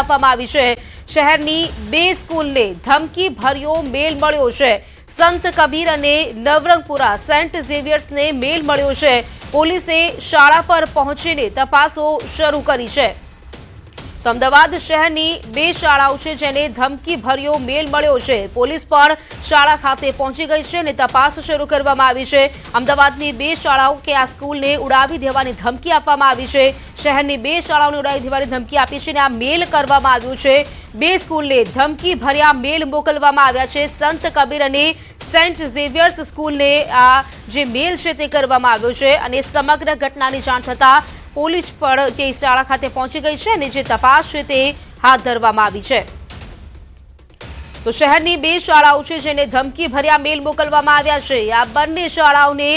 આપવામાં આવી છે। શહેરની 2 સ્કૂલને ધમકી ભર્યો મેલ મળ્યો છે। સંત કબીર અને નવરંગપુરા સેન્ટ ઝેવિયર્સને મેલ મળ્યો છે। પોલીસે શાળા પર પહોંચીને તપાસો શરૂ કરી છે। તો અમદાવાદ શહેરની 2 શાળાઓ છે જેને ધમકી ભર્યો મેલ મળ્યો છે। પોલીસ પણ શાળા ખાતે પહોંચી ગઈ છે અને તપાસ શરૂ કરવામાં આવી છે। અમદાવાદની 2 શાળાઓ કે આ સ્કૂલને ઉડાવી દેવાની ધમકી આપવામાં આવી છે। શહેરની 2 શાળાઓને ઉડાવી દેવાની ધમકી આપી છે અને આ મેલ કરવામાં આવ્યું છે। 2 સ્કૂલને ધમકી ભર્યા મેલ મોકલવામાં આવ્યા છે। સંત કબીર અને સેન્ટ ઝેવિયર્સ સ્કૂલને આ જે મેલ છે તે કરવામાં આવ્યો છે અને સમગ્ર ઘટનાની જાણ થતાં પોલીસ પણ તે શાળા ખાતે પહોંચી ગઈ છે અને જે તપાસ છે તે હાથ ધરવામાં આવી છે। તો શહેરની 2 શાળાઓ છે જેને ધમકી ભર્યા મેલ મોકલવામાં આવ્યા છે। આ બંને શાળાઓને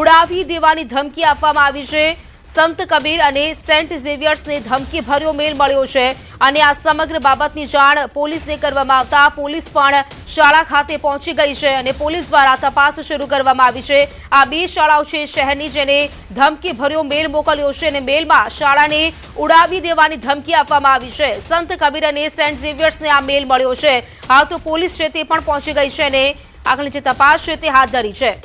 ઉડાવી દેવાની ધમકી આપવામાં આવી છે। સંત કબીર અને સેન્ટ ઝેવિયર્સને ધમકી ભર્યો મેલ મળ્યો છે અને આ સમગ્ર બાબતની જાણ પોલીસને કરવામાં આવતા પોલીસ પણ શાળા ખાતે પહોંચી ગઈ છે અને પોલીસ દ્વારા તપાસ શરૂ કરવામાં આવી છે। આ 2 શાળાઓ છે શહેરની જેને ધમકી ભર્યો મેલ મોકલ્યો છે અને મેલમાં શાળાને ઉડાવી દેવાની ધમકી આપવામાં આવી છે। સંત કબીર અને સેન્ટ ઝેવિયર્સને આ મેલ મળ્યો છે। હાલ તો પોલીસ છે તે પણ પહોંચી ગઈ છે અને આગળની જે તપાસ છે તે હાથ ધરી છે।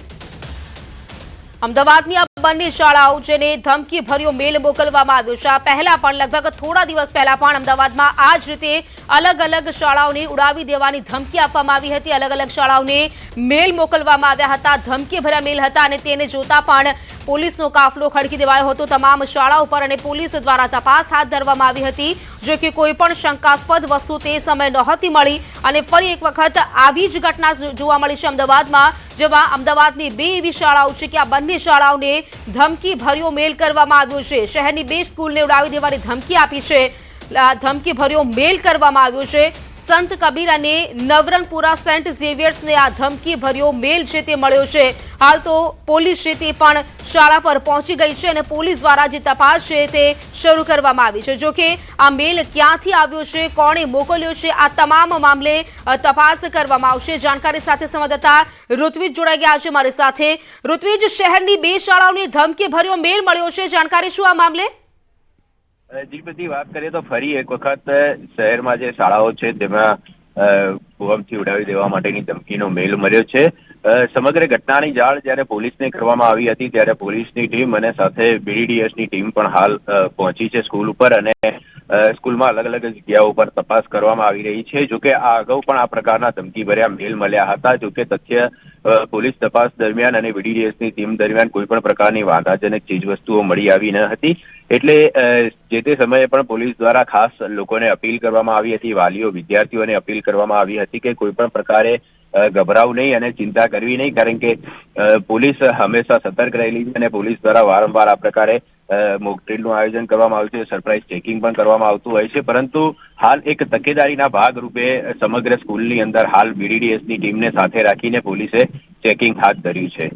અમદાવાદની આ બંને શાળાઓ જેને ધમકી ભર્યો મેલ મોકલવામાં આવ્યો છે। આ પહેલા પણ લગભગ થોડા દિવસ પહેલા પણ અમદાવાદમાં આ જ રીતે અલગ અલગ શાળાઓને ઉડાવી દેવાની ધમકી આપવામાં આવી હતી। અલગ અલગ શાળાઓને મેલ મોકલવામાં આવ્યા હતા, ધમકી ભર્યા મેલ હતા અને તેને જોતા પણ પોલીસનો કાફલો ખડકી દેવાયો હતો તમામ શાળાઓ પર અને પોલીસ દ્વારા તપાસ હાથ ધરવામાં આવી હતી। જો કે કોઈ પણ શંકાસ્પદ વસ્તુ તે સમયે નહોતી મળી અને ફરી એક વખત આવી જ ઘટના જોવા મળી છે અમદાવાદમાં, જેમાં અમદાવાદની 2 એવી શાળાઓ છે કે આ બંને શાળાઓને ધમકી ભર્યો મેલ કરવામાં આવ્યો છે। શહેરની 2 સ્કૂલને ઉડાવી દેવાની ધમકી આપી છે। ધમકી ભર્યો મેલ કરવામાં આવ્યો છે। સંત કબીર અને નવરંગપુરા સેન્ટ ઝેવિયર્સને આ ધમકી ભર્યો મેલ છે તે મળ્યો છે। હાલ તો પોલીસ છે તે પણ શાળા પર પહોંચી ગઈ છે અને પોલીસ દ્વારા જે તપાસ છે તે શરૂ કરવામાં આવી છે। જો કે આ મેલ ક્યાંથી આવ્યો છે, કોણે મોકલ્યો છે, આ તમામ મામલે તપાસ કરવામાં આવશે। જાણકારી સાથે સંવાદદાતા ઋત્વિજ જોડાઈ ગયા છે મારી સાથે। ઋત્વિજ, શહેરની 2 શાળાઓને ધમકી ભર્યો મેલ મળ્યો છે, જાણકારી શું આ મામલે? જી બધી વાત કરીએ તો ફરી એક વખત શહેરમાં જે શાળાઓ છે તેમાં બોમ્બથી ઉડાવી દેવા માટેની ધમકીનો મેલ મળ્યો છે। સમગ્ર ઘટનાની જાણ જ્યારે પોલીસને કરવામાં આવી હતી ત્યારે પોલીસની ટીમ અને સાથે BDDSની ટીમ પણ હાલ પહોંચી છે સ્કૂલ ઉપર અને સ્કૂલમાં અલગ અલગ જગ્યાઓ પર તપાસ કરવામાં આવી રહી છે। જોકે આ અગાઉ પણ આ પ્રકારના ધમકી ભર્યા મેલ મળ્યા હતા। જોકે તથ્ય પોલીસ તપાસ દરમિયાન અને BDDSની ટીમ દરમિયાન કોઈ પણ પ્રકારની વાંધાજનક ચીજવસ્તુઓ મળી આવી ન હતી, એટલે જે તે સમયે પણ પોલીસ દ્વારા ખાસ લોકોને અપીલ કરવામાં આવી હતી, વાલીઓ વિદ્યાર્થીઓને અપીલ કરવામાં આવી હતી કે કોઈ પણ પ્રકારે ગભરાવું નહીં અને ચિંતા કરવી નહીં, કારણ કે પોલીસ હંમેશા સતર્ક રહેલી છે અને પોલીસ દ્વારા વારંવાર આ પ્રકારે મોક ડ્રીલનું આયોજન કરવામાં આવ્યું છે, સરપ્રાઇઝ ચેકિંગ પણ કરવામાં આવતું હોય છે। પરંતુ હાલ એક તકેદારીના ભાગરૂપે સમગ્ર સ્કૂલની અંદર હાલ BDDSની ટીમને સાથે રાખીને પોલીસે ચેકિંગ હાથ ધર્યું છે।